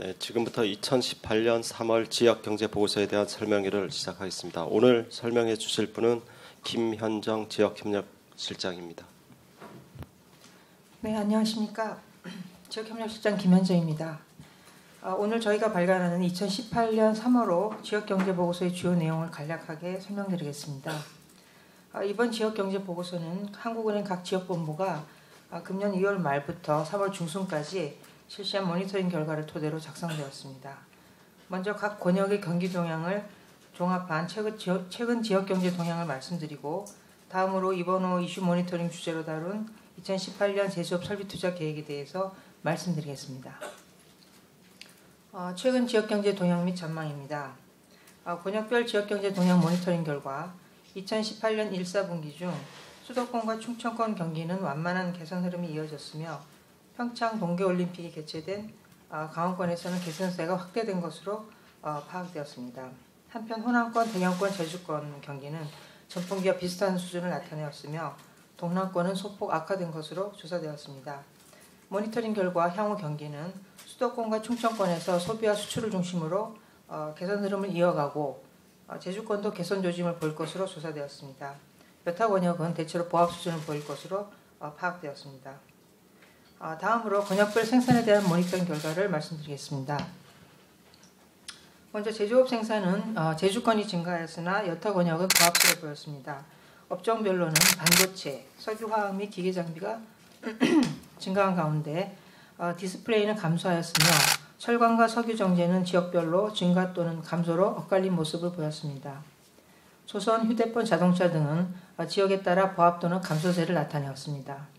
네, 지금부터 2018년 3월 지역경제보고서에 대한 설명회를 시작하겠습니다. 오늘 설명해 주실 분은 김현정 지역협력실장입니다. 네, 안녕하십니까. 지역협력실장 김현정입니다. 오늘 저희가 발간하는 2018년 3월호 지역경제보고서의 주요 내용을 간략하게 설명드리겠습니다. 이번 지역경제보고서는 한국은행 각 지역본부가 금년 2월 말부터 3월 중순까지 실시한 모니터링 결과를 토대로 작성되었습니다. 먼저 각 권역의 경기 동향을 종합한 최근 지역경제 동향을 말씀드리고, 다음으로 이번 호 이슈 모니터링 주제로 다룬 2018년 제조업 설비 투자 계획에 대해서 말씀드리겠습니다. 최근 지역경제 동향 및 전망입니다. 권역별 지역경제 동향 모니터링 결과 2018년 1사분기 중 수도권과 충청권 경기는 완만한 개선 흐름이 이어졌으며, 평창 동계올림픽이 개최된 강원권에서는 개선세가 확대된 것으로 파악되었습니다. 한편 호남권, 대경권, 제주권 경기는 전분기와 비슷한 수준을 나타내었으며, 동남권은 소폭 악화된 것으로 조사되었습니다. 모니터링 결과 향후 경기는 수도권과 충청권에서 소비와 수출을 중심으로 개선 흐름을 이어가고, 제주권도 개선 조짐을 보일 것으로 조사되었습니다. 여타 권역은 대체로 보합 수준을 보일 것으로 파악되었습니다. 다음으로 권역별 생산에 대한 모니터링 결과를 말씀드리겠습니다. 먼저 제조업 생산은 제주권이 증가하였으나 여타 권역은 보합세를 보였습니다. 업종별로는 반도체, 석유화학 및 기계장비가 증가한 가운데 디스플레이는 감소하였으며, 철강과 석유정제는 지역별로 증가 또는 감소로 엇갈린 모습을 보였습니다. 조선, 휴대폰, 자동차 등은 지역에 따라 보합 또는 감소세를 나타내었습니다.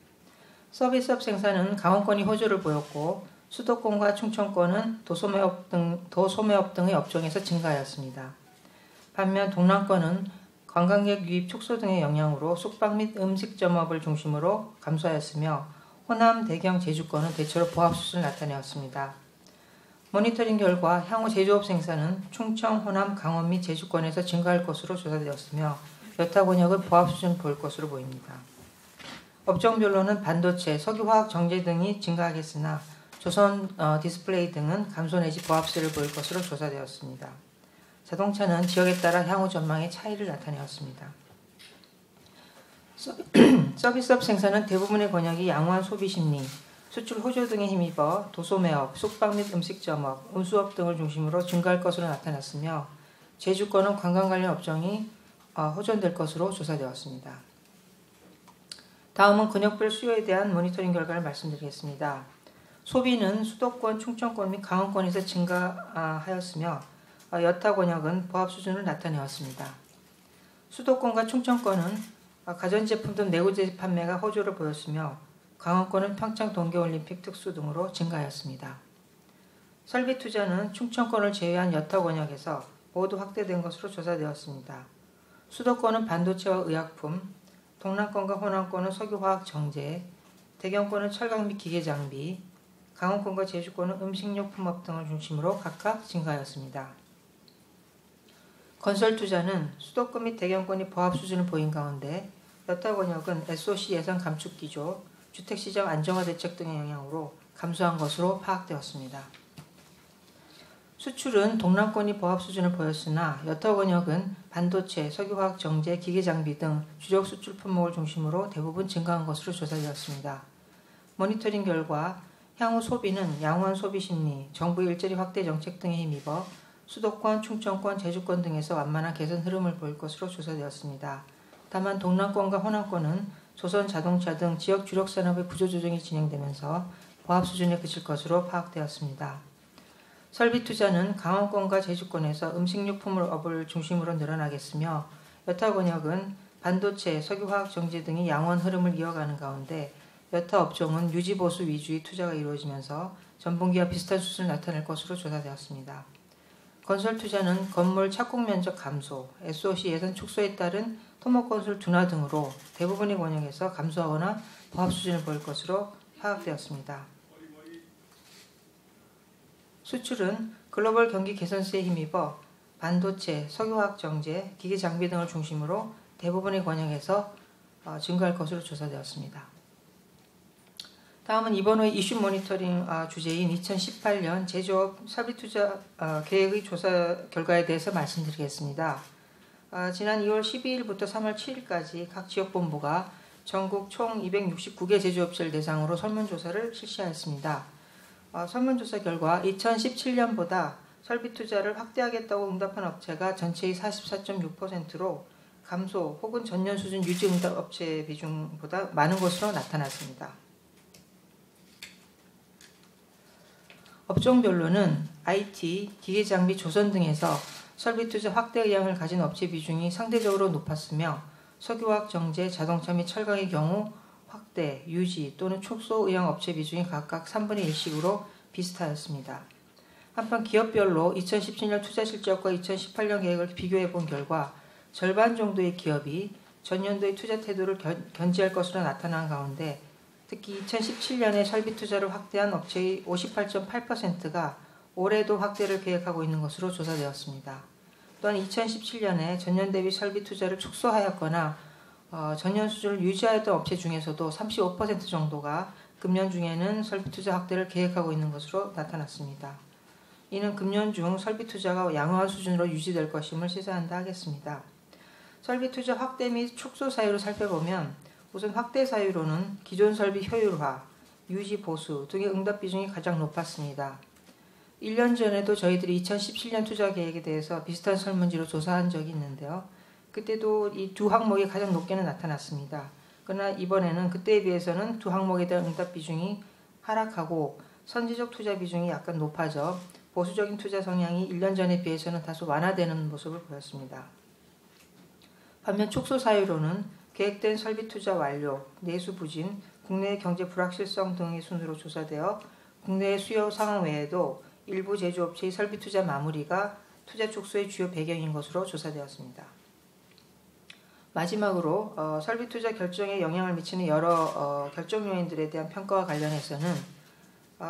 서비스업 생산은 강원권이 호조를 보였고, 수도권과 충청권은 도소매업 등의 업종에서 증가하였습니다. 반면 동남권은 관광객 유입 축소 등의 영향으로 숙박 및 음식점업을 중심으로 감소하였으며, 호남, 대경, 제주권은 대체로 보합 수준을 나타내었습니다. 모니터링 결과 향후 제조업 생산은 충청, 호남, 강원 및 제주권에서 증가할 것으로 조사되었으며, 여타 권역은 보합 수준을 보일 것으로 보입니다. 업종별로는 반도체, 석유화학 정제 등이 증가하겠으나 조선 디스플레이 등은 감소 내지 보합세를 보일 것으로 조사되었습니다. 자동차는 지역에 따라 향후 전망의 차이를 나타내었습니다. 서비스업 생산은 대부분의 권역이 양호한 소비 심리, 수출 호조 등에 힘입어 도소매업, 숙박 및 음식점업, 운수업 등을 중심으로 증가할 것으로 나타났으며, 제주권은 관광 관련 업종이 호전될 것으로 조사되었습니다. 다음은 권역별 수요에 대한 모니터링 결과를 말씀드리겠습니다. 소비는 수도권, 충청권 및 강원권에서 증가하였으며, 여타 권역은 보합 수준을 나타내었습니다. 수도권과 충청권은 가전제품 등 내구재 판매가 호조를 보였으며, 강원권은 평창 동계올림픽 특수 등으로 증가하였습니다. 설비 투자는 충청권을 제외한 여타 권역에서 모두 확대된 것으로 조사되었습니다. 수도권은 반도체와 의약품, 동남권과 호남권은 석유화학 정제, 대경권은 철강 및 기계장비, 강원권과 제주권은 음식료품업 등을 중심으로 각각 증가하였습니다. 건설투자는 수도권 및 대경권이 보합 수준을 보인 가운데, 여타 권역은 SOC 예산 감축 기조, 주택시장 안정화 대책 등의 영향으로 감소한 것으로 파악되었습니다. 수출은 동남권이 보합 수준을 보였으나 여타 권역은 반도체, 석유화학 정제, 기계장비 등 주력 수출 품목을 중심으로 대부분 증가한 것으로 조사되었습니다. 모니터링 결과 향후 소비는 양호한 소비 심리, 정부의 일자리 확대 정책 등에 힘입어 수도권, 충청권, 제주권 등에서 완만한 개선 흐름을 보일 것으로 조사되었습니다. 다만 동남권과 호남권은 조선, 자동차 등 지역 주력 산업의 구조조정이 진행되면서 보합 수준에 그칠 것으로 파악되었습니다. 설비 투자는 강원권과 제주권에서 음식료품업을 중심으로 늘어나겠으며, 여타 권역은 반도체, 석유화학 정제 등이 양호한 흐름을 이어가는 가운데, 여타 업종은 유지보수 위주의 투자가 이루어지면서 전분기와 비슷한 수준을 나타낼 것으로 조사되었습니다. 건설 투자는 건물 착공 면적 감소, SOC 예산 축소에 따른 토목건설 둔화 등으로 대부분의 권역에서 감소하거나 보합 수준을 보일 것으로 파악되었습니다. 수출은 글로벌 경기 개선세에 힘입어 반도체, 석유화학 정제, 기계장비 등을 중심으로 대부분의 권역에서 증가할 것으로 조사되었습니다. 다음은 이번 회 이슈 모니터링 주제인 2018년 제조업 설비 투자 계획의 조사 결과에 대해서 말씀드리겠습니다. 지난 2월 12일부터 3월 7일까지 각 지역본부가 전국 총 269개 제조업체를 대상으로 설문조사를 실시하였습니다. 설문조사 결과 2017년보다 설비 투자를 확대하겠다고 응답한 업체가 전체의 44.6%로 감소 혹은 전년 수준 유지 응답 업체 비중보다 많은 것으로 나타났습니다. 업종별로는 IT, 기계장비, 조선 등에서 설비 투자 확대 의향을 가진 업체 비중이 상대적으로 높았으며 석유화학, 정제, 자동차 및 철강의 경우 확대, 유지 또는 축소 의향 업체 비중이 각각 3분의 1씩으로 비슷하였습니다. 한편 기업별로 2017년 투자 실적과 2018년 계획을 비교해 본 결과 절반 정도의 기업이 전년도의 투자 태도를 견지할 것으로 나타난 가운데 특히 2017년에 설비 투자를 확대한 업체의 58.8%가 올해도 확대를 계획하고 있는 것으로 조사되었습니다. 또한 2017년에 전년 대비 설비 투자를 축소하였거나 전년 수준을 유지하였던 업체 중에서도 35% 정도가 금년 중에는 설비 투자 확대를 계획하고 있는 것으로 나타났습니다. 이는 금년 중 설비 투자가 양호한 수준으로 유지될 것임을 시사한다 하겠습니다. 설비 투자 확대 및 축소 사유를 살펴보면 우선 확대 사유로는 기존 설비 효율화, 유지 보수 등의 응답 비중이 가장 높았습니다. 1년 전에도 저희들이 2017년 투자 계획에 대해서 비슷한 설문지로 조사한 적이 있는데요. 그때도 이 두 항목이 가장 높게는 나타났습니다. 그러나 이번에는 그때에 비해서는 두 항목에 대한 응답 비중이 하락하고 선제적 투자 비중이 약간 높아져 보수적인 투자 성향이 1년 전에 비해서는 다소 완화되는 모습을 보였습니다. 반면 축소 사유로는 계획된 설비 투자 완료, 내수 부진, 국내 경제 불확실성 등의 순으로 조사되어 국내 수요 상황 외에도 일부 제조업체의 설비 투자 마무리가 투자 축소의 주요 배경인 것으로 조사되었습니다. 마지막으로 설비 투자 결정에 영향을 미치는 여러 결정 요인들에 대한 평가와 관련해서는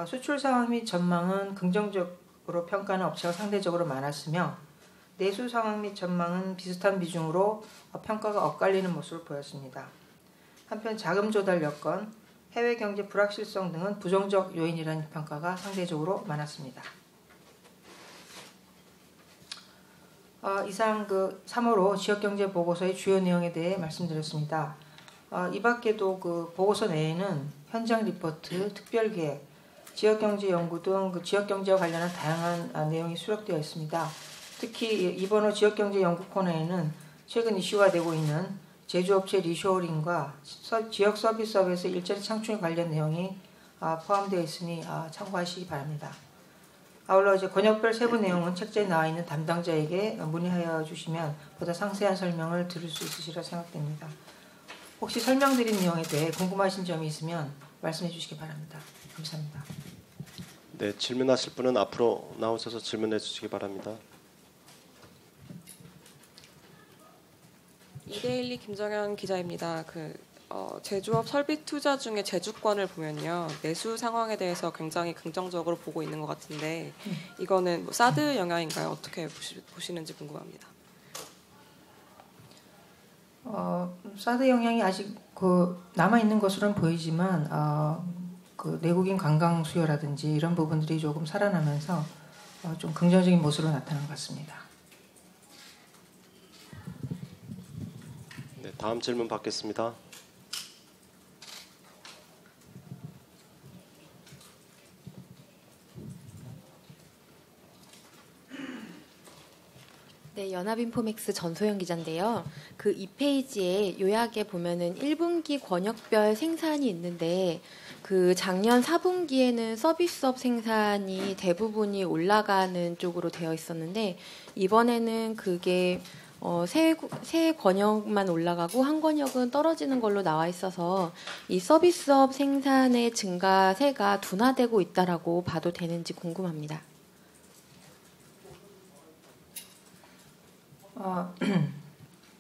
수출 상황 및 전망은 긍정적으로 평가하는 업체가 상대적으로 많았으며 내수 상황 및 전망은 비슷한 비중으로 평가가 엇갈리는 모습을 보였습니다. 한편 자금 조달 여건, 해외 경제 불확실성 등은 부정적 요인이라는 평가가 상대적으로 많았습니다. 이상 3호로 지역경제 보고서의 주요 내용에 대해 말씀드렸습니다. 이 밖에도 그 보고서 내에는 현장 리포트, 특별계획, 지역경제연구 등 지역경제와 관련한 다양한 내용이 수록되어 있습니다. 특히 이번 호 지역경제연구 코너에는 최근 이슈가 되고 있는 제조업체 리쇼어링과 지역 서비스업에서 일자리 창출 관련 내용이 포함되어 있으니 참고하시기 바랍니다. 아울러 권역별 세부 내용은 책자에 나와 있는 담당자에게 문의하여 주시면 보다 상세한 설명을 들을 수 있으리라 생각됩니다. 혹시 설명드린 내용에 대해 궁금하신 점이 있으면 말씀해 주시기 바랍니다. 감사합니다. 네, 질문하실 분은 앞으로 나오셔서 질문해 주시기 바랍니다. 이데일리 김정현 기자입니다. 제조업 설비 투자 중에 제주권을 보면요, 내수 상황에 대해서 굉장히 긍정적으로 보고 있는 것 같은데 이거는 사드 영향인가요? 어떻게 보시는지 궁금합니다. 사드 영향이 아직 남아 있는 것으로는 보이지만 내국인 관광 수요라든지 이런 부분들이 조금 살아나면서 좀 긍정적인 모습으로 나타난 것 같습니다. 네, 다음 질문 받겠습니다. 네, 연합인포맥스 전소영 기자인데요. 그 2페이지에 요약에 보면은 1분기 권역별 생산이 있는데 그 작년 4분기에는 서비스업 생산이 대부분이 올라가는 쪽으로 되어 있었는데 이번에는 그게 세 권역만 올라가고 한 권역은 떨어지는 걸로 나와 있어서 이 서비스업 생산의 증가세가 둔화되고 있다라고 봐도 되는지 궁금합니다.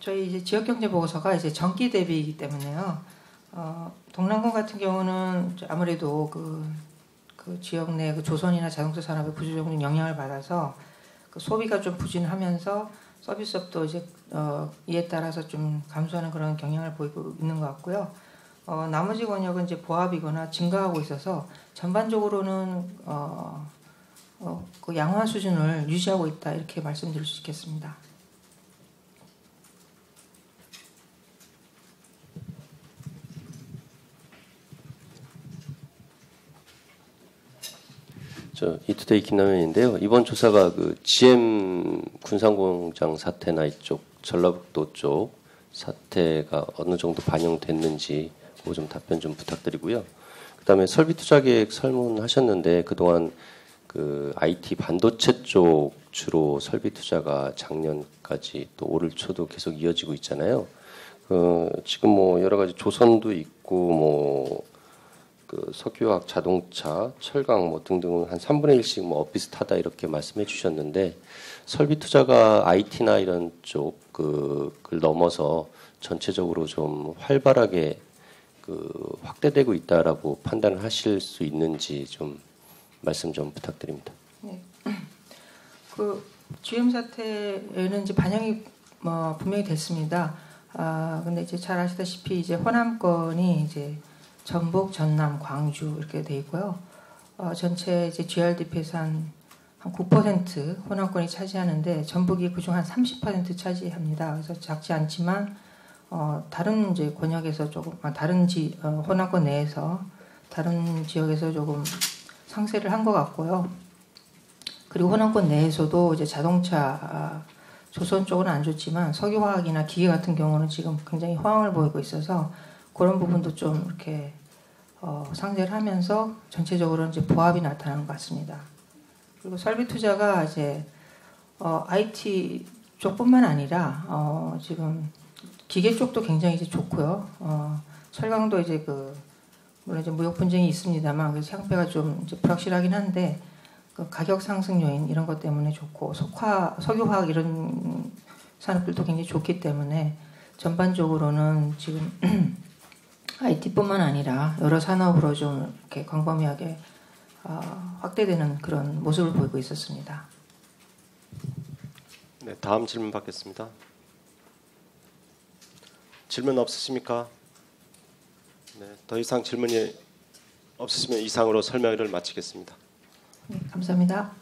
저희 이제 지역경제 보고서가 이제 전기 대비이기 때문에요. 동남권 같은 경우는 아무래도 그 지역 내 조선이나 자동차 산업에 부수적인 영향을 받아서 그 소비가 좀 부진하면서 서비스업도 이제 이에 따라서 좀 감소하는 그런 경향을 보이고 있는 것 같고요. 나머지 권역은 이제 보합이거나 증가하고 있어서 전반적으로는 그 양화 수준을 유지하고 있다 이렇게 말씀드릴 수 있겠습니다. 이투데이 김남현인데요. 이번 조사가 그 GM 군산공장 사태나 이쪽 전라북도 쪽 사태가 어느 정도 반영됐는지 그거 좀 답변 좀 부탁드리고요. 그다음에 설비투자계획 설문하셨는데 그동안 그 IT 반도체 쪽 주로 설비투자가 작년까지 또 올 초도 계속 이어지고 있잖아요. 지금 뭐 여러 가지 조선도 있고 그 석유화학, 자동차, 철강 뭐 등등 한 3분의 1씩 뭐 비슷하다 이렇게 말씀해 주셨는데 설비 투자가 IT나 이런 쪽을 넘어서 전체적으로 좀 활발하게 확대되고 있다라고 판단을 하실 수 있는지 좀 말씀 좀 부탁드립니다. 네. 그 GM 사태에는 이제 반영이 분명히 됐습니다. 근데 이제 잘 아시다시피 이제 호남권이 이제 전북, 전남, 광주 이렇게 돼 있고요. 전체 이제 GRDP에서 한 9% 호남권이 차지하는데 전북이 그중 한 30% 차지합니다. 그래서 작지 않지만 다른 이제 권역에서 조금 다른 호남권 내에서 다른 지역에서 조금 상쇄를 한 것 같고요. 그리고 호남권 내에서도 이제 자동차 조선 쪽은 안 좋지만 석유화학이나 기계 같은 경우는 지금 굉장히 호황을 보이고 있어서 그런 부분도 좀 이렇게 상쇄를 하면서 전체적으로 이제 보합이 나타나는 것 같습니다. 그리고 설비 투자가 이제 IT 쪽뿐만 아니라 지금 기계 쪽도 굉장히 이제 좋고요. 철강도 이제 물론 이제 무역 분쟁이 있습니다만 그래서 향배가 좀 이제 불확실하긴 한데 그 가격 상승 요인 이런 것 때문에 좋고 석유화학 이런 산업들도 굉장히 좋기 때문에 전반적으로는 지금 IT뿐만 아니라 여러 산업으로 좀 이렇게 광범위하게 확대되는 그런 모습을 보이고 있었습니다. 네, 다음 질문 받겠습니다. 질문 없으십니까? 네, 더 이상 질문이 없으시면 이상으로 설명회를 마치겠습니다. 네, 감사합니다.